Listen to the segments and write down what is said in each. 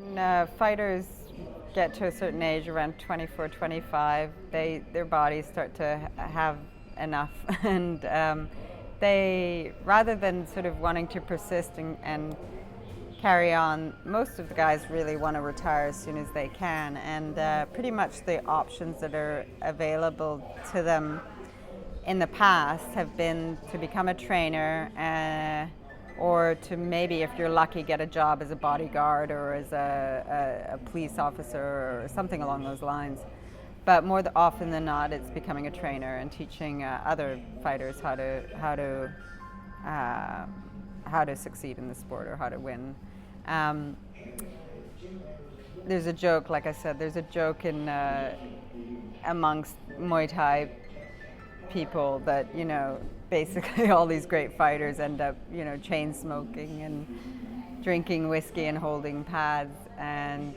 When fighters get to a certain age, around 24, 25, their bodies start to have enough, and they, rather than sort of wanting to persist and carry on, most of the guys really want to retire as soon as they can, and pretty much the options that are available to them in the past have been to become a trainer, or to maybe, if you're lucky, get a job as a bodyguard or as a police officer or something along those lines. But more often than not, it's becoming a trainer and teaching other fighters how to succeed in the sport or how to win. There's a joke, like I said, there's a joke in amongst Muay Thai people that, basically all these great fighters end up, chain smoking and drinking whiskey and holding pads, and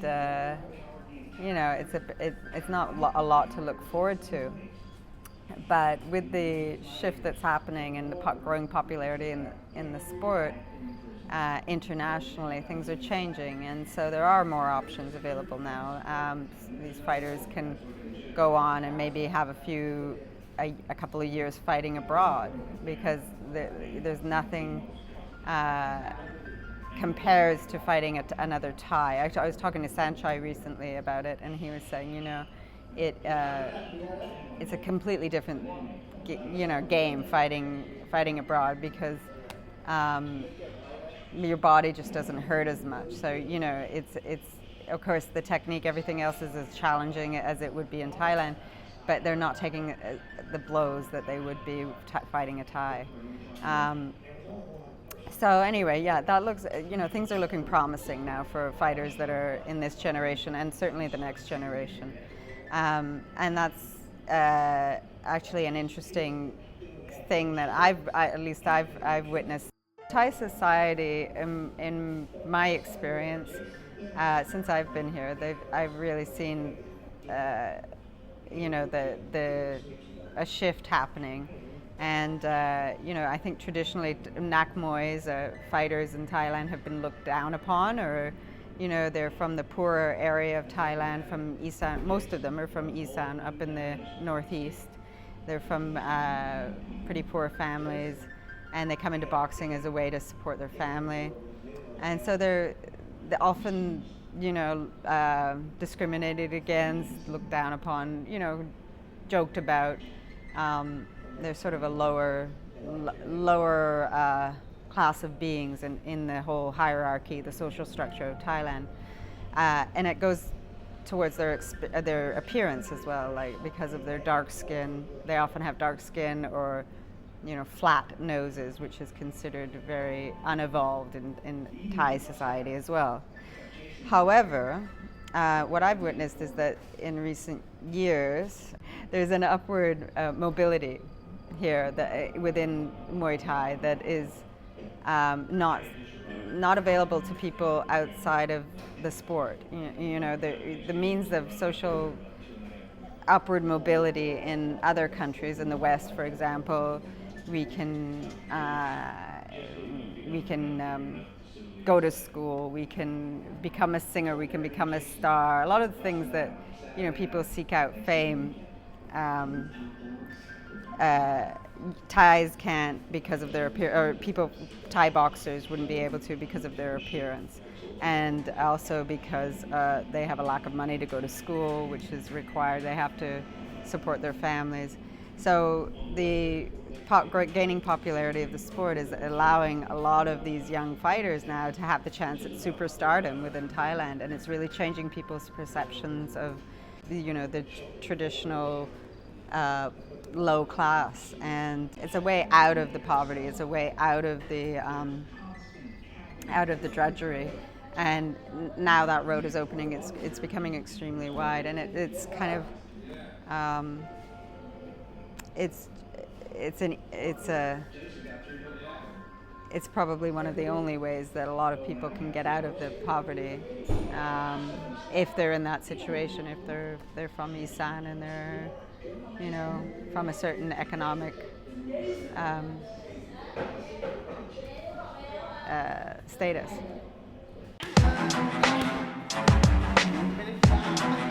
it's not a lot to look forward to. But with the shift that's happening and the growing popularity in the sport internationally, things are changing, and so there are more options available now. These fighters can go on and maybe have a couple of years fighting abroad, because there's nothing compares to fighting another Thai. I was talking to Sitmonchai recently about it, and he was saying, it's a completely different, game fighting abroad, because your body just doesn't hurt as much. So it's of course the technique, everything else is as challenging as it would be in Thailand, but they're not taking the blows that they would be fighting a Thai. So anyway, yeah, that looks, things are looking promising now for fighters that are in this generation, and certainly the next generation. And that's actually an interesting thing that I've witnessed. Thai society, in my experience, since I've been here, I've really seen a shift happening, and I think traditionally Nak Muay's fighters in Thailand have been looked down upon, or they're from the poorer area of Thailand, from Isan. Most of them are from Isan, up in the northeast. They're from pretty poor families, and they come into boxing as a way to support their family, and so they're often discriminated against, looked down upon, joked about. They're sort of a lower class of beings in the whole hierarchy, the social structure of Thailand, and it goes towards their appearance as well, like because of their dark skin. They often have dark skin, or flat noses, which is considered very unevolved in Thai society as well. However, what I've witnessed is that in recent years, there's an upward mobility here within Muay Thai that is not available to people outside of the sport. The means of social upward mobility in other countries, in the West, for example, we can go to school, we can become a singer, we can become a star. A lot of the things that people seek out fame, Thais can't because of their appearance, or Thai boxers wouldn't be able to because of their appearance, and also because they have a lack of money to go to school, which is required. They have to support their families. So the gaining popularity of the sport is allowing a lot of these young fighters now to have the chance at superstardom within Thailand, and it's really changing people's perceptions of the traditional low class, and it's a way out of the poverty. It's a way out of the drudgery, and now that road is opening. It's becoming extremely wide, and it's kind of it's probably one of the only ways that a lot of people can get out of the poverty, if they're in that situation, if they're from Isan and they're from a certain economic status. Sitmonchai.